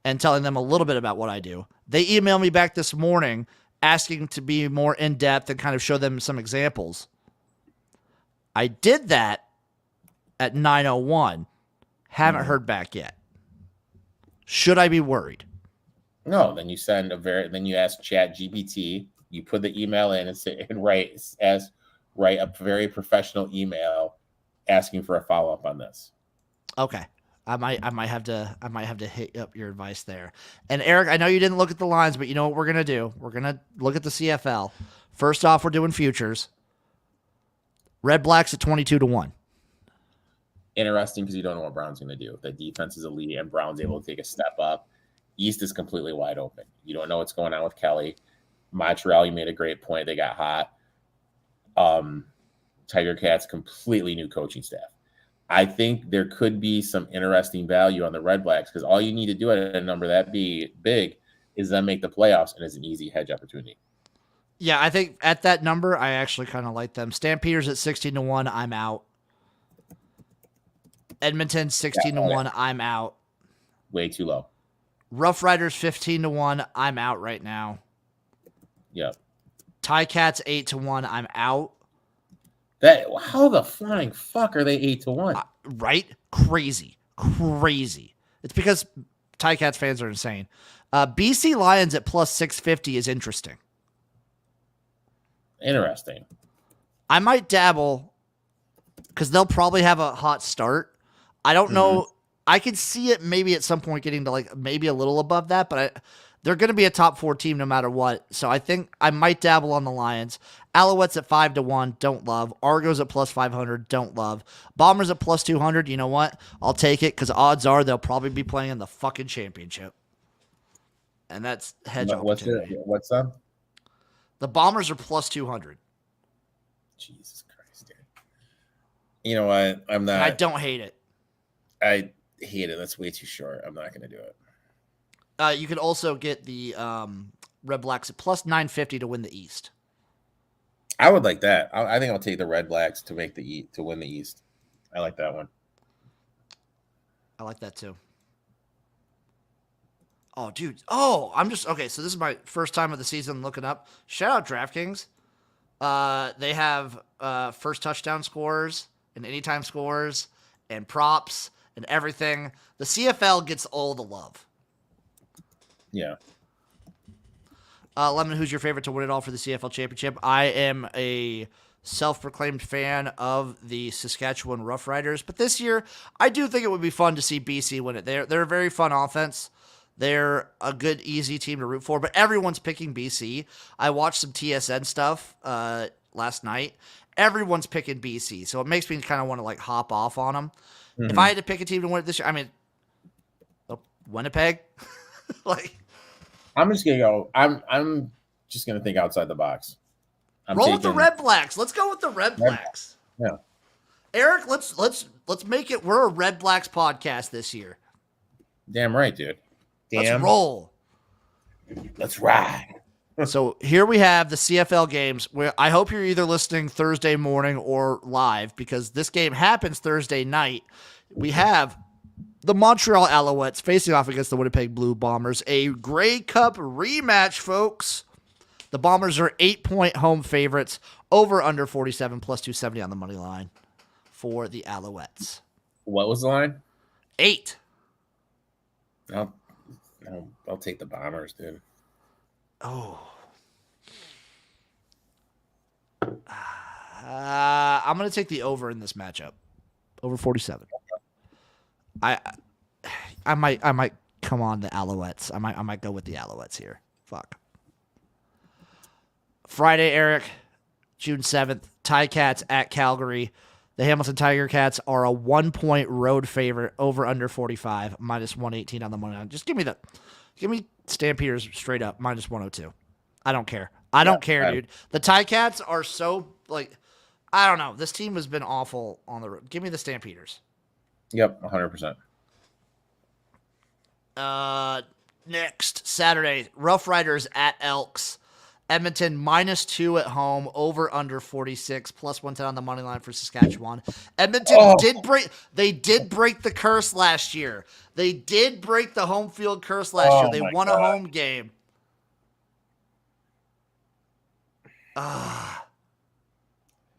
And telling them a little bit about what I do. They emailed me back this morning asking to be more in-depth and kind of show them some examples. I did that at 9:01. Haven't heard back yet. Should I be worried? No, then you then you ask Chat GPT, you put the email in and write a very professional email asking for a follow-up on this. Okay. I might have to hit up your advice there. And Eric, I know you didn't look at the lines, but you know what we're gonna do? We're gonna look at the CFL. First off, we're doing futures. Red Blacks at 22-1. Interesting, because you don't know what Brown's gonna do. The defense is elite, and Brown's able to take a step up. East is completely wide open. You don't know what's going on with Kelly. Montreal, you made a great point. They got hot. Tiger Cats, completely new coaching staff. I think there could be some interesting value on the Red Blacks, because all you need to do at a number that big is then make the playoffs, and it's an easy hedge opportunity. Yeah, I think at that number, I actually kind of like them. Stampeders at 16-1, I'm out. Edmonton 16-1, I'm out. Way too low. Rough Riders 15-1, I'm out right now. Yep. Ticats 8-1, I'm out. How the flying fuck are they 8-1? Right? Crazy. It's because Ticats fans are insane. BC Lions at plus 650 is interesting. Interesting. I might dabble because they'll probably have a hot start. I don't know. I could see it maybe at some point getting to like maybe a little above that, but they're going to be a top 4 team no matter what. So I think I might dabble on the Lions. Alouettes at 5-1, don't love. Argos at plus 500, don't love. Bombers at plus 200, you know what? I'll take it because odds are they'll probably be playing in the fucking championship. And that's hedge opportunity. What's up? The Bombers are plus 200. Jesus Christ, dude. You know what? I'm not. And I don't hate it. I hate it. That's way too short. I'm not going to do it. You could also get the Red Blacks at plus 950 to win the East. I would like that. I think I'll take the Red Blacks to win the East. I like that one. I like that too. Oh, dude. Oh, I'm just okay. So this is my first time of the season looking up. Shout out DraftKings. They have first touchdown scores and anytime scores and props and everything. The CFL gets all the love. Yeah. Lemon, who's your favorite to win it all for the CFL championship? I am a self-proclaimed fan of the Saskatchewan Roughriders, but this year I do think it would be fun to see BC win it. They're a very fun offense. They're a good, easy team to root for, but everyone's picking BC. I watched some TSN stuff last night. Everyone's picking BC, so it makes me kind of want to like hop off on them. If I had to pick a team to win it this year, I mean, Winnipeg. Like, I'm just gonna go. I'm just gonna think outside the box. Roll with the Red Blacks. Let's go with the Red Blacks. Yeah. Eric, let's make it. We're a Red Blacks podcast this year. Damn right, dude. Let's roll. Let's ride. So here we have the CFL games. Where I hope you're either listening Thursday morning or live, because this game happens Thursday night. We have the Montreal Alouettes facing off against the Winnipeg Blue Bombers. A Grey Cup rematch, folks. The Bombers are 8-point home favorites, over under 47 plus 270 on the money line for the Alouettes. What was the line? 8. I'll take the Bombers, dude. Oh. I'm going to take the over in this matchup. Over 47. I might come on the Alouettes. I might go with the Alouettes here. Fuck. Friday, Eric, June 7th, Ticats at Calgary. The Hamilton Tiger Cats are a 1-point road favorite, over under 45, minus 118 on the money line. Just give me Stampeders straight up, minus 102. I don't care. I don't care, dude. The Ticats are so, like, I don't know. This team has been awful on the road. Give me the Stampeders. Yep, 100%. Next, Saturday, Rough Riders at Elks. Edmonton -2 at home, over under 46, plus 110 on the money line for Saskatchewan. Edmonton did break the curse last year. They did break the home field curse last year. They won a home game.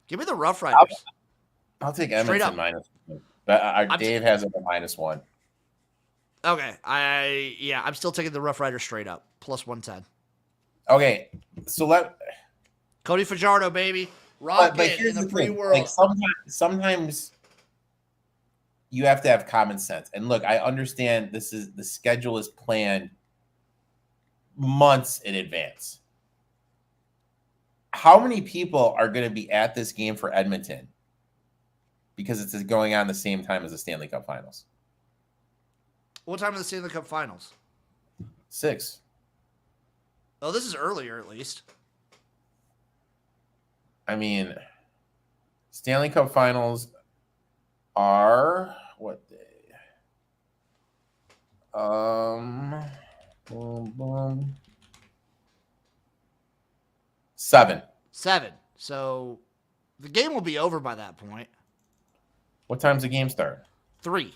Give me the Rough Riders. I'll take Edmonton minus. But Dave has it at -1. Okay, I'm still taking the Rough Riders straight up, plus 110. Okay, so Cody Fajardo, baby. Rock it in the free world. Like sometimes you have to have common sense. And look, I understand the schedule is planned months in advance. How many people are going to be at this game for Edmonton because it's going on the same time as the Stanley Cup Finals? What time are the Stanley Cup Finals? 6. Oh, this is earlier at least. I mean, Stanley Cup Finals are what day? Boom, boom. 7. So the game will be over by that point. What time's the game start? 3.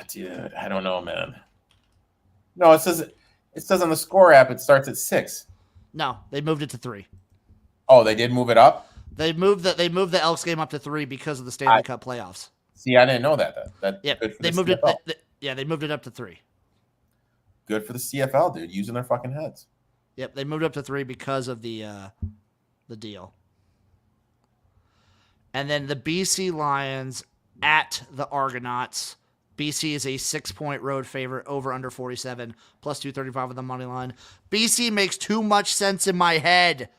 Dude, I don't know, man. No, it says on the score app it starts at 6. No, they moved it to 3. Oh, they did move it up? They moved the Elks game up to 3 because of the Stanley Cup playoffs. See, I didn't know that. They moved CFL. They moved it up to 3. Good for the CFL, dude, using their fucking heads. Yep, they moved up to 3 because of the deal. And then the BC Lions at the Argonauts. BC is a 6-point road favorite, over under 47, plus 235 on the money line. BC makes too much sense in my head.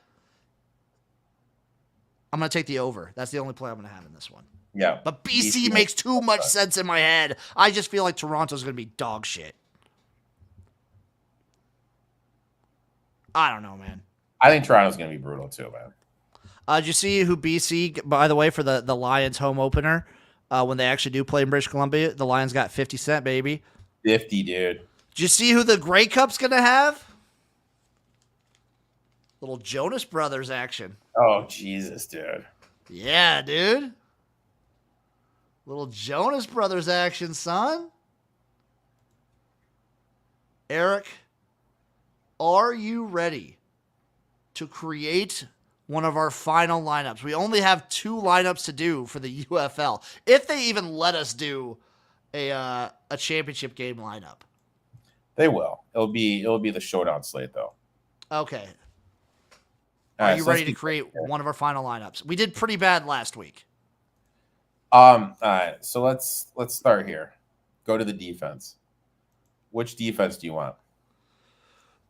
I'm going to take the over. That's the only play I'm going to have in this one. Yeah. But BC makes too much sense in my head. I just feel like Toronto's going to be dog shit. I don't know, man. I think Toronto's going to be brutal too, man. Did you see who BC, by the way, for the Lions home opener, when they actually do play in British Columbia, the Lions got 50 Cent, baby. 50, dude. Did you see who the Grey Cup's going to have? Little Jonas Brothers action. Oh, Jesus, dude. Yeah, dude. Little Jonas Brothers action, son. Eric, are you ready to create one of our final lineups? We only have 2 lineups to do for the UFL, if they even let us do a championship game lineup. They will. It'll be the showdown slate though. Okay. All Are right, you so let's ready to keep create one of our final lineups? We did pretty bad last week. All right, so let's start here. Go to the defense. Which defense do you want?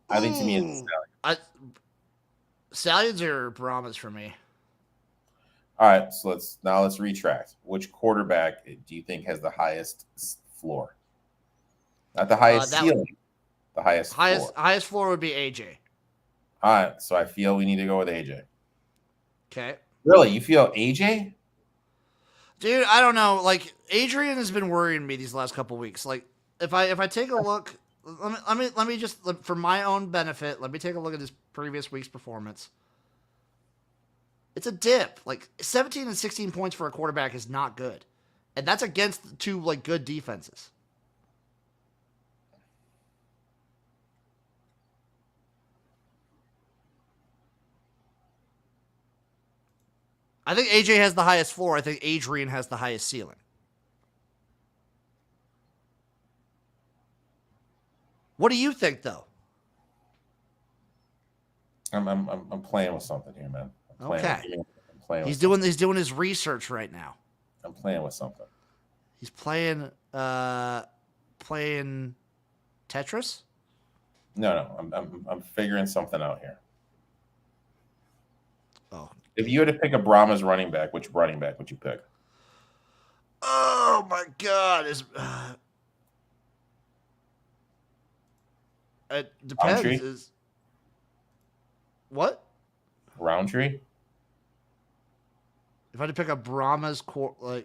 I think to me it's Stallions or Brahmas for me. all right. So let's retract. Which quarterback do you think has the highest floor? Not the highest ceiling, the highest floor. Highest floor would be AJ. All right, so I feel we need to go with AJ. Okay. Really, you feel AJ? Dude, I don't know. Like Adrian has been worrying me these last couple weeks. Like if I take a look, let me just for my own benefit, let me take a look at his previous week's performance. It's a dip. Like 17 and 16 points for a quarterback is not good, and that's against two like good defenses. I think AJ has the highest floor. I think Adrian has the highest ceiling. What do you think, though? I'm playing with something here, man. He's doing his research right now. I'm playing with something. He's playing Tetris. No, I'm figuring something out here. Oh. If you had to pick a Brahmas running back, which running back would you pick? Oh my God! It depends. Roundtree? What? Roundtree? If I had to pick a Brahmas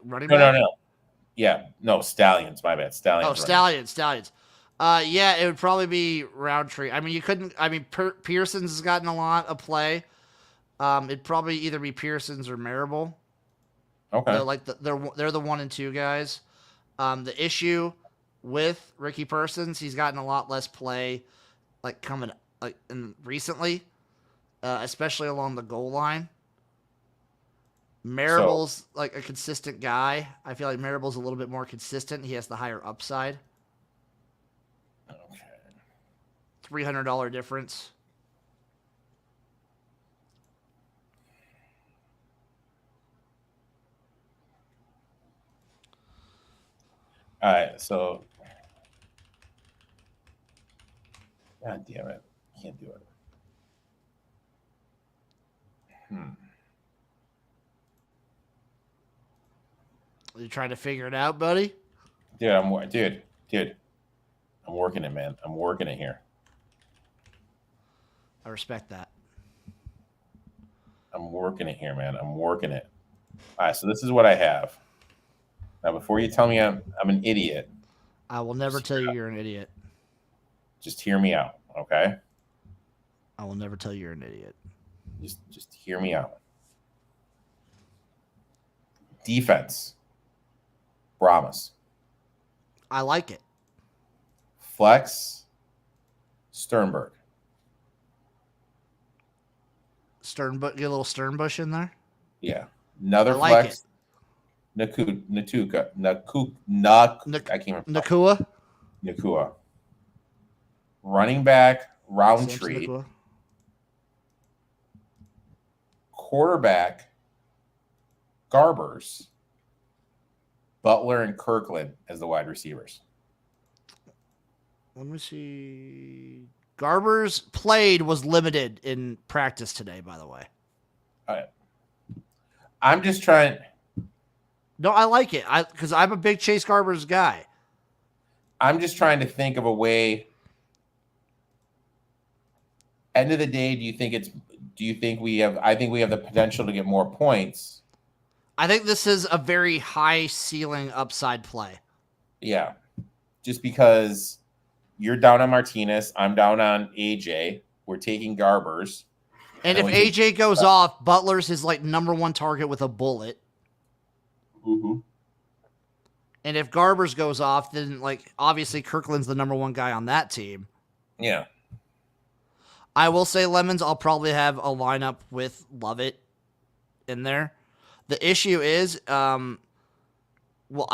running back? No. Yeah, no, Stallions. My bad. Stallions. Oh, Stallions. Yeah, it would probably be Roundtree. I mean, Pearson's has gotten a lot of play. It'd probably either be Pearson's or Marable. Okay. They're the 1 and 2 guys. The issue with Ricky Persons, he's gotten a lot less play, recently, especially along the goal line. Marable's like a consistent guy. I feel like Marable's a little bit more consistent. He has the higher upside. Okay. $300 difference. All right, so God damn it. Can't do it. You trying to figure it out, buddy? Dude, I'm working it, man. I'm working it here. I respect that. I'm working it here, man. I'm working it. All right, so this is what I have. Now, before you tell me I'm an idiot, I will never tell you you're an idiot. just hear me out, okay? I will never tell you you're an idiot. Just hear me out. Defense. Brahmas. I like it. Flex. Sternberg. Get a little Sternbush in there. Yeah. Another I flex. Like Nakua. I can't remember. Nakua. Running back, Roundtree. Quarterback, Garbers. Butler and Kirkland as the wide receivers. Let me see. Garber's played was limited in practice today, by the way. All right. I'm just trying. No, I like it. Because I'm a big Chase Garbers guy. I'm just trying to think of a way. End of the day, I think we have the potential to get more points. I think this is a very high ceiling upside play. Yeah. Just because you're down on Martinez, I'm down on AJ. We're taking Garbers. And if AJ goes off, Butler's his number one target with a bullet. Mm-hmm. And if Garbers goes off, then obviously Kirkland's the number one guy on that team. Yeah. I will say Lemons, I'll probably have a lineup with Lovett in there. The issue is Well,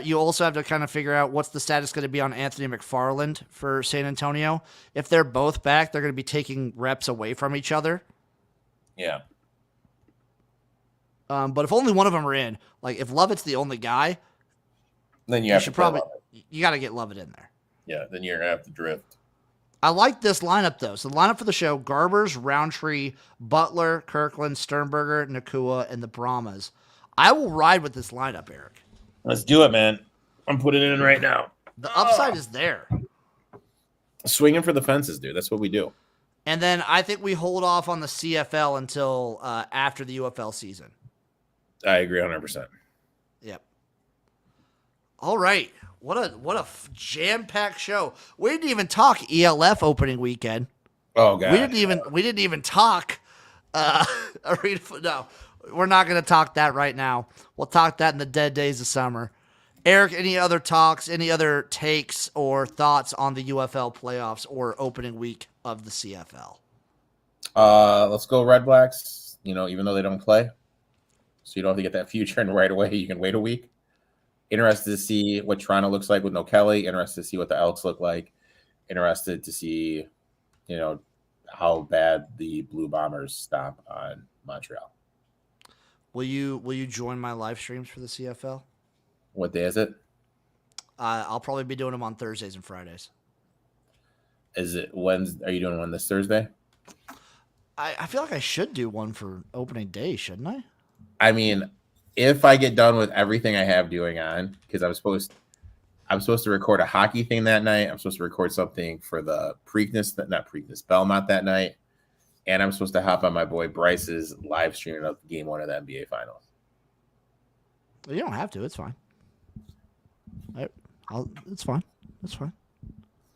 you also have to kind of figure out what's the status going to be on Anthony McFarland for San Antonio. If they're both back, they're going to be taking reps away from each other. Yeah. But if only one of them are in, like if Lovett's the only guy, Then you should probably you got to get Lovett in there. Yeah, then you're gonna have to drift. I like this lineup though. So the lineup for the show: Garbers, Roundtree, Butler, Kirkland, Sternberger, Nakua, and the Brahmas. I will ride with this lineup, Eric. Let's do it, man. I'm putting it in right now. The upside is there. Swinging for the fences, dude. That's what we do. And then I think we hold off on the CFL until after the UFL season. I agree 100%. Yep. All right. What a jam-packed show. We didn't even talk ELF opening weekend. Oh god. We didn't even talk arena. No, we're not going to talk that right now. We'll talk that in the dead days of summer. Eric, any other talks, any other takes or thoughts on the UFL playoffs or opening week of the CFL? Let's go Red Blacks. Even though they don't play, so you don't have to get that future in right away. You can wait a week. Interested to see what Toronto looks like with no Kelly. Interested to see what the Elks look like. Interested to see, how bad the Blue Bombers stop on Montreal. Will you join my live streams for the CFL? What day is it? I'll probably be doing them on Thursdays and Fridays. Is it Wednesday? Are you doing one this Thursday? I feel like I should do one for opening day, shouldn't I? I mean, if I get done with everything I have doing on, because I'm supposed to record a hockey thing that night. I'm supposed to record something for the Belmont that night. And I'm supposed to hop on my boy Bryce's live streaming of game 1 of the NBA Finals. You don't have to. It's fine. It's fine. It's fine.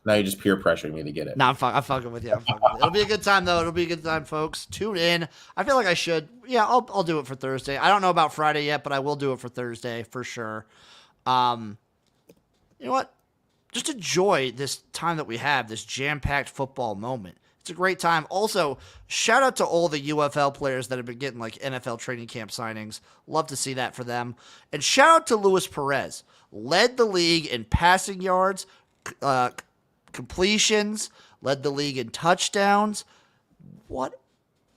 Now you're just peer pressuring me to get it. No, I'm fucking with you. It'll be a good time, though. It'll be a good time, folks. Tune in. I feel like I should. Yeah, I'll do it for Thursday. I don't know about Friday yet, but I will do it for Thursday for sure. You know what? Just enjoy this time that we have, this jam-packed football moment. It's a great time. Also, shout out to all the UFL players that have been getting like NFL training camp signings. Love to see that for them. And shout out to Luis Perez. Led the league in passing yards, completions, led the league in touchdowns. What?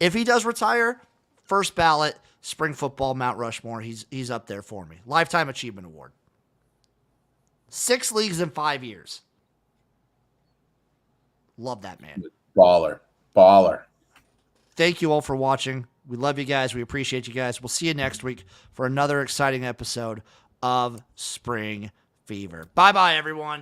If he does retire, first ballot, spring football, Mount Rushmore. He's up there for me. Lifetime Achievement Award. 6 leagues in 5 years. Love that man. Baller. Thank you all for watching. We love you guys. We appreciate you guys. We'll see you next week for another exciting episode of Spring Fever. Bye-bye, everyone.